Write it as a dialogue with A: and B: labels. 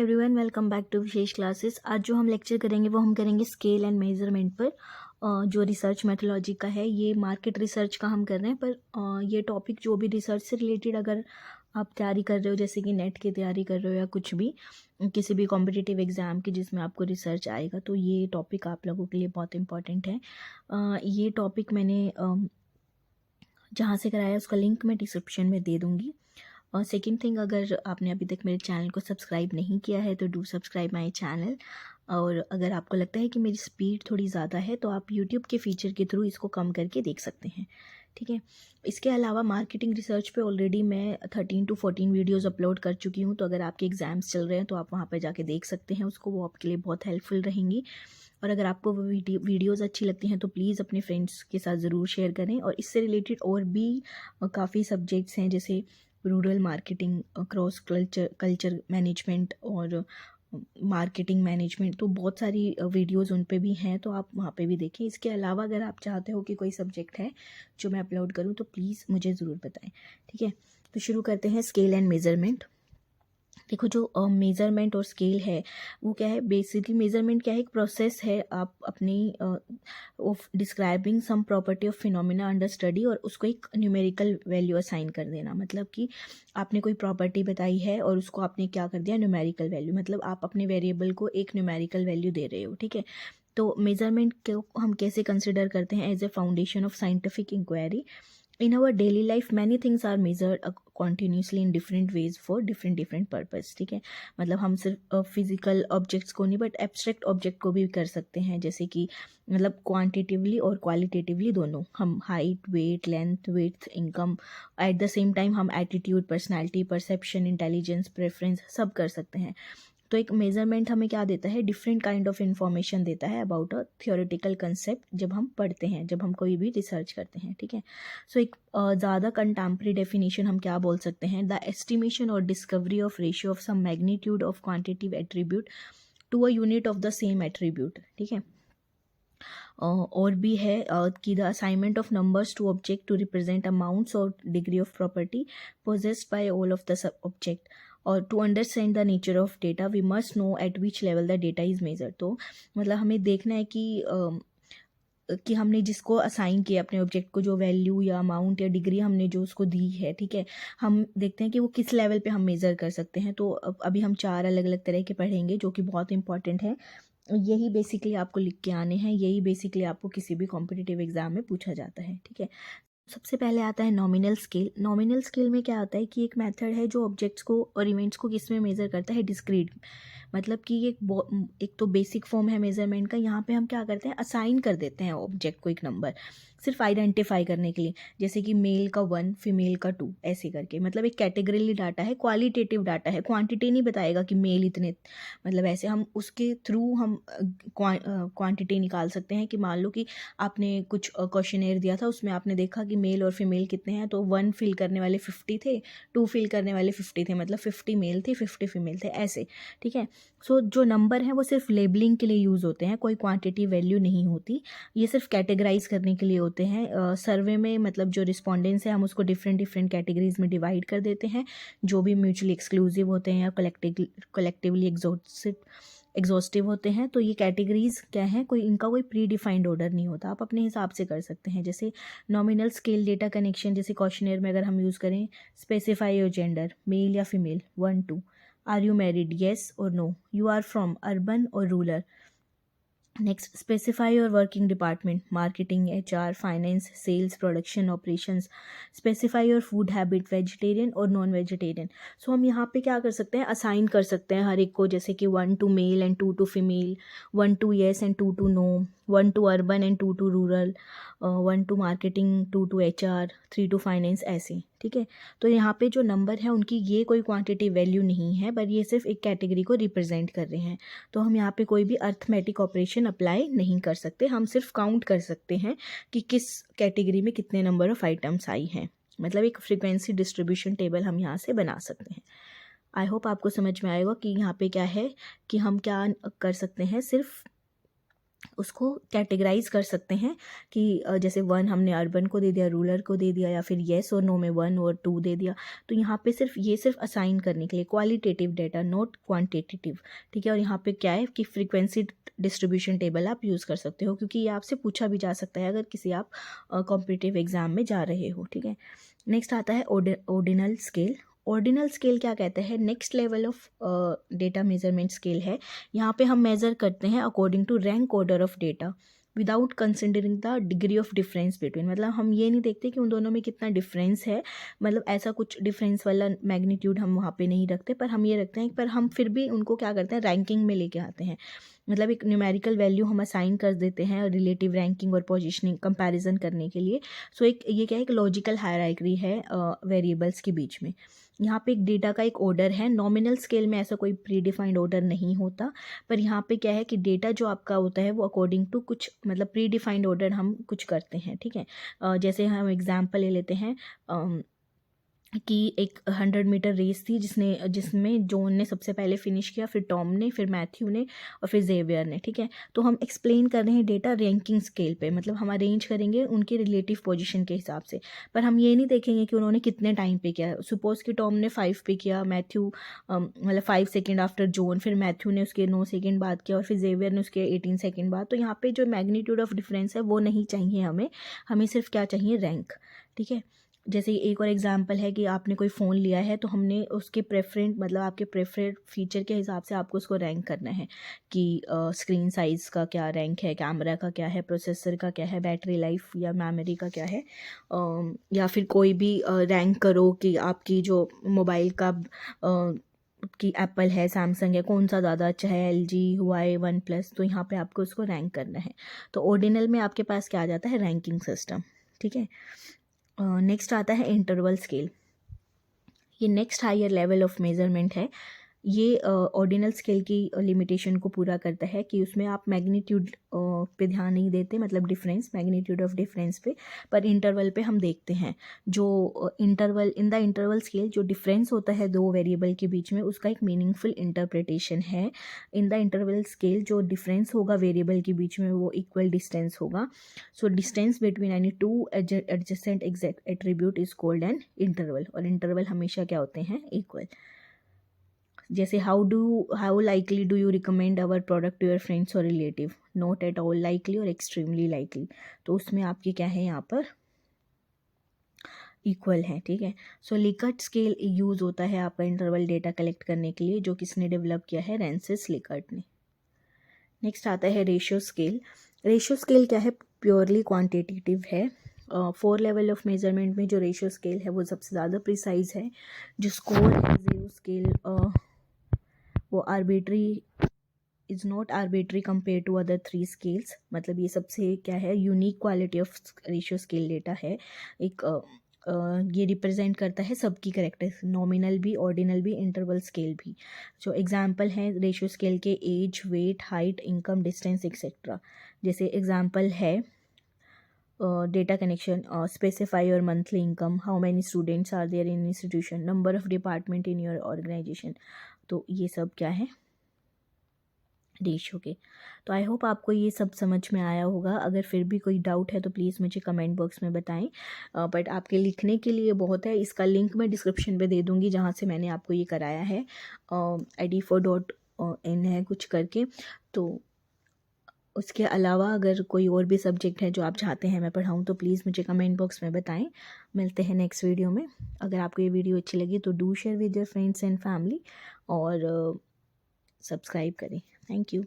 A: Everyone, welcome back to Vishesh Classes. आज जो हम लेक्चर करेंगे वो हम करेंगे स्केल एंड मेजरमेंट पर। जो रिसर्च मेथोलॉजी का है, ये मार्केट रिसर्च का हम कर रहे हैं। पर ये टॉपिक जो भी रिसर्च से रिलेटेड अगर आप तैयारी कर रहे हो, जैसे कि नेट की तैयारी कर रहे हो या कुछ भी किसी भी कॉम्पिटिटिव एग्ज़ाम की जिसमें आपको रिसर्च आएगा, तो ये टॉपिक आप लोगों के लिए बहुत इंपॉर्टेंट है। ये टॉपिक मैंने जहाँ से कराया उसका लिंक मैं डिस्क्रिप्शन में दे दूँगी। और सेकंड थिंग, अगर आपने अभी तक मेरे चैनल को सब्सक्राइब नहीं किया है तो डू सब्सक्राइब माय चैनल। और अगर आपको लगता है कि मेरी स्पीड थोड़ी ज़्यादा है तो आप यूट्यूब के फीचर के थ्रू इसको कम करके देख सकते हैं, ठीक है। इसके अलावा मार्केटिंग रिसर्च पे ऑलरेडी मैं 13 to 14 वीडियोज़ अपलोड कर चुकी हूँ, तो अगर आपके एग्ज़ाम्स चल रहे हैं तो आप वहाँ पर जाके देख सकते हैं उसको, वो आपके लिए बहुत हेल्पफुल रहेंगी। और अगर आपको वो वीडियोज़ अच्छी लगती हैं तो प्लीज़ अपने फ्रेंड्स के साथ ज़रूर शेयर करें। और इससे रिलेटेड और भी काफ़ी सब्जेक्ट्स हैं, जैसे rural marketing, cross culture management और मार्केटिंग मैनेजमेंट, तो बहुत सारी वीडियोस उन पे भी हैं, तो आप वहाँ पे भी देखें। इसके अलावा अगर आप चाहते हो कि कोई सब्जेक्ट है जो मैं अपलोड करूँ तो प्लीज़ मुझे ज़रूर बताएं, ठीक है। तो शुरू करते हैं स्केल एंड मेज़रमेंट। देखो, जो मेज़रमेंट और स्केल है वो क्या है, बेसिकली मेज़रमेंट क्या है, एक प्रोसेस है आप अपनी of describing sum property of phenomena under study, और उसको एक न्यूमेरिकल वैल्यू असाइन कर देना। मतलब कि आपने कोई प्रॉपर्टी बताई है और उसको आपने क्या कर दिया, न्यूमेरिकल वैल्यू, मतलब आप अपने वेरिएबल को एक न्यूमेरिकल वैल्यू दे रहे हो, ठीक है। तो मेज़रमेंट को हम कैसे कंसिडर करते हैं, as a foundation of scientific inquiry. In our daily life many things are measured continuously in different ways for different purpose, ठीक है। मतलब हम सिर्फ फिजिकल ऑब्जेक्ट्स को नहीं बट एब्स्ट्रैक्ट ऑब्जेक्ट को भी कर सकते हैं, जैसे कि मतलब क्वांटिटिवली और क्वालिटेटिवली दोनों। हम height, weight, length, width, income, at the same time हम attitude, personality, perception, intelligence, preference सब कर सकते हैं। तो एक मेज़रमेंट हमें क्या देता है, डिफरेंट काइंड ऑफ इंफॉर्मेशन देता है अबाउट अ थियोरेटिकल कंसेप्ट, जब हम पढ़ते हैं, जब हम कोई भी रिसर्च करते हैं, ठीक है। सो एक ज़्यादा कंटेम्प्रेरी डेफिनेशन हम क्या बोल सकते हैं, द एस्टिमेशन और discovery of ratio of some magnitude of quantitative attribute to a unit of the same attribute, ठीक है। और भी है कि the assignment of numbers to object to represent amounts और degree of property possessed by all of the sub object. और to understand the nature of data we must know at which level the data is measure. तो मतलब हमें देखना है कि हमने जिसको असाइन किया अपने ऑब्जेक्ट को, जो वैल्यू या अमाउंट या डिग्री हमने जो उसको दी है, ठीक है, हम देखते हैं कि वो किस लेवल पे हम मेज़र कर सकते हैं। तो अभी हम 4 अलग अलग तरह के पढ़ेंगे जो कि बहुत इंपॉर्टेंट है। यही बेसिकली आपको लिख के आने हैं, यही बेसिकली आपको किसी भी कॉम्पिटिटिव एग्जाम में पूछा जाता है, ठीक है। सबसे पहले आता है नॉमिनल स्केल। नॉमिनल स्केल में क्या आता है कि एक मेथड है जो ऑब्जेक्ट्स को और इवेंट्स को किस में मेज़र करता है, डिस्क्रीट। मतलब कि एक तो बेसिक फॉर्म है मेज़रमेंट का। यहाँ पे हम क्या करते हैं, असाइन कर देते हैं ऑब्जेक्ट को एक नंबर, सिर्फ आइडेंटिफाई करने के लिए, जैसे कि मेल का 1, फीमेल का 2, ऐसे करके। मतलब एक कैटेगरी डाटा है, क्वालिटेटिव डाटा है, क्वांटिटी नहीं बताएगा कि मेल इतने, मतलब ऐसे हम उसके थ्रू हम क्वांटिटी निकाल सकते हैं। कि मान लो कि आपने कुछ क्वेश्चनेयर दिया था, उसमें आपने देखा कि मेल और फीमेल कितने हैं, तो 1 फिल करने वाले 50 थे, 2 फिल करने वाले 50 थे, मतलब 50 मेल थे, 50 फीमेल थे, ऐसे, ठीक है। सो जो नंबर हैं वो सिर्फ लेबलिंग के लिए यूज़ होते हैं, कोई क्वांटिटी वैल्यू नहीं होती, ये सिर्फ कैटेगराइज करने के लिए होते हैं। सर्वे में मतलब जो रिस्पॉन्डेंट्स है हम उसको डिफरेंट कैटेगरीज में डिवाइड कर देते हैं, जो भी म्यूचुअली एक्सक्लूसिव होते हैं या कलेक्टिवली एग्जॉस्टिव होते हैं। तो ये कैटेगरीज क्या हैं, इनका कोई प्री डिफाइंड ऑर्डर नहीं होता, आप अपने हिसाब से कर सकते हैं। जैसे नॉमिनल स्केल डेटा कनेक्शन, जैसे क्वेश्चनेयर में अगर हम यूज़ करें, स्पेसिफाई योर जेंडर, मेल या female, 1 2, are you married, yes और no, you are from urban और rural. Next, specify your working department, marketing, HR, finance, sales, production, operations. Specify your food habit, vegetarian और non vegetarian. So हम यहाँ पे क्या कर सकते हैं, असाइन कर सकते हैं हर एक को, जैसे कि 1 to male and 2 to female, 1 to yes and 2 to no, 1 to urban and 2 to rural, 1 to marketing, 2 to HR, 3 to finance, ऐसे, ठीक है। तो यहाँ पे जो नंबर है उनकी ये कोई क्वांटिटी वैल्यू नहीं है, पर ये सिर्फ एक कैटेगरी को रिप्रेजेंट कर रहे हैं। तो हम यहाँ पे कोई भी अर्थमेटिक ऑपरेशन अप्लाई नहीं कर सकते, हम सिर्फ काउंट कर सकते हैं कि किस कैटेगरी में कितने नंबर ऑफ आइटम्स आई हैं। मतलब एक फ्रीक्वेंसी डिस्ट्रीब्यूशन टेबल हम यहाँ से बना सकते हैं। आई होप आपको समझ में आएगा कि यहाँ पे क्या है कि हम क्या कर सकते हैं, सिर्फ उसको कैटेगराइज कर सकते हैं कि जैसे 1 हमने अर्बन को दे दिया, रूरल को दे दिया, या फिर येस और नो में 1 और 2 दे दिया। तो यहाँ पे सिर्फ असाइन करने के लिए क्वालिटेटिव डेटा, नॉट क्वांटिटेटिव, ठीक है। और यहाँ पे क्या है कि फ्रीक्वेंसी डिस्ट्रीब्यूशन टेबल आप यूज़ कर सकते हो, क्योंकि ये आपसे पूछा भी जा सकता है अगर किसी आप कॉम्पिटिटिव एग्जाम में जा रहे हो, ठीक है। नेक्स्ट आता है ऑर्डिनल स्केल। ऑर्डिनल स्केल क्या कहते हैं? Next level of data measurement scale है। यहाँ पे हम मेज़र करते हैं according to rank order of data without considering the degree of difference between. मतलब हम ये नहीं देखते कि उन दोनों में कितना डिफरेंस है, मतलब ऐसा कुछ डिफरेंस वाला मैग्नीट्यूड हम वहाँ पे नहीं रखते, पर हम ये रखते हैं, पर हम फिर भी उनको क्या करते हैं, रैंकिंग में लेके आते हैं। मतलब एक न्यूमेरिकल वैल्यू हम असाइन कर देते हैं रिलेटिव रैंकिंग और पोजिशनिंग कंपैरिजन करने के लिए। सो एक ये क्या है, एक लॉजिकल हायरार्की है वेरिएबल्स के बीच में। यहाँ पे एक डेटा का एक ऑर्डर है। नॉमिनल स्केल में ऐसा कोई प्री डिफाइंड ऑर्डर नहीं होता, पर यहाँ पे क्या है कि डेटा जो आपका होता है वो अकॉर्डिंग टू कुछ मतलब प्री डिफाइंड ऑर्डर हम कुछ करते हैं, ठीक है। जैसे हम एग्जांपल ले लेते हैं कि एक 100 मीटर रेस थी जिसमें जॉन ने सबसे पहले फिनिश किया, फिर टॉम ने, फिर मैथ्यू ने और फिर जेवियर ने, ठीक है। तो हम एक्सप्लेन कर रहे हैं डेटा रैंकिंग स्केल पे, मतलब हम अरेंज करेंगे उनके रिलेटिव पोजीशन के हिसाब से, पर हम ये नहीं देखेंगे कि उन्होंने कितने टाइम पे किया। सपोज कि टॉम ने 5 पे किया, मैथ्यू मतलब 5 सेकेंड आफ्टर जॉन, फिर मैथ्यू ने उसके 9 सेकेंड बाद किया, और फिर जेवियर ने उसके 18 सेकेंड बाद। तो यहाँ पे जो मैग्नीट्यूड ऑफ डिफरेंस है वो नहीं चाहिए हमें सिर्फ क्या चाहिए, रैंक, ठीक है। जैसे एक और एग्जांपल है कि आपने कोई फ़ोन लिया है, तो हमने उसके प्रेफरेंट मतलब आपके प्रेफरेंट फीचर के हिसाब से आपको उसको रैंक करना है कि स्क्रीन साइज़ का क्या रैंक है, कैमरा का क्या है, प्रोसेसर का क्या है, बैटरी लाइफ या मेमोरी का क्या है, या फिर कोई भी रैंक करो कि आपकी जो मोबाइल का कि एप्पल है, सैमसंग है, कौन सा ज़्यादा अच्छा है, LG, हुआई, वन प्लस। तो यहाँ पे आपको उसको रैंक करना है। तो ऑर्डिनल में आपके पास क्या आ जाता है, रैंकिंग सिस्टम, ठीक है। नेक्स्ट आता है इंटरवल स्केल। ये next higher level of measurement है। ये ऑर्डिनल स्केल की लिमिटेशन को पूरा करता है कि उसमें आप मैग्नीट्यूड पे ध्यान नहीं देते, मतलब डिफरेंस, मैग्नीट्यूड ऑफ डिफरेंस पे, पर इंटरवल पे हम देखते हैं। जो interval in the interval scale जो डिफरेंस होता है दो वेरिएबल के बीच में, उसका एक मीनिंगफुल इंटरप्रिटेशन है। इन द इंटरवल स्केल जो डिफरेंस होगा वेरिएबल के बीच में वो इक्वल डिस्टेंस होगा। So distance between any two adjacent exact attribute is called an interval. और इंटरवल हमेशा क्या होते हैं, इक्वल। जैसे how likely do you recommend our product to your friends और relative, not at all likely और extremely likely. तो उसमें आपके क्या है, यहाँ पर इक्वल है, ठीक है। सो लिकर्ट स्केल यूज़ होता है आपका इंटरवल डेटा कलेक्ट करने के लिए, जो किसने डेवलप किया है, रेंसिस लिकर्ट ने। नेक्स्ट आता है रेशियो स्केल। रेशियो स्केल क्या है, प्योरली क्वांटिटेटिव है। 4 लेवल ऑफ मेजरमेंट में जो रेशियो स्केल है वो सबसे ज़्यादा प्रिसाइज है। जो स्कोर है जीरो स्केल वो arbitrary is not arbitrary compare to other 3 scales. मतलब ये सबसे क्या है, unique quality of ratio scale data है। एक ये रिप्रेजेंट करता है सबकी करेक्टरिस्टिक, नॉमिनल भी, ऑर्डिनल भी, इंटरवल स्केल भी। जो एग्जांपल हैं रेशियो स्केल के, age, weight, height, income, distance etcetera. जैसे एग्जांपल है data connection, specify your monthly income, how many students are there in institution, number of department in your organisation. तो ये सब क्या है, रेशियो के। तो आई होप आपको ये सब समझ में आया होगा। अगर फिर भी कोई डाउट है तो प्लीज़ मुझे कमेंट बॉक्स में बताएं। बट आपके लिखने के लिए बहुत है, इसका लिंक मैं डिस्क्रिप्शन पे दे दूँगी जहाँ से मैंने आपको ये कराया है। ID4.in है कुछ करके। तो उसके अलावा अगर कोई और भी सब्जेक्ट है जो आप चाहते हैं मैं पढ़ाऊँ तो प्लीज़ मुझे कमेंट बॉक्स में बताएं। मिलते हैं नेक्स्ट वीडियो में। अगर आपको ये वीडियो अच्छी लगी तो do share with your friends and family और सब्सक्राइब करें। Thank you.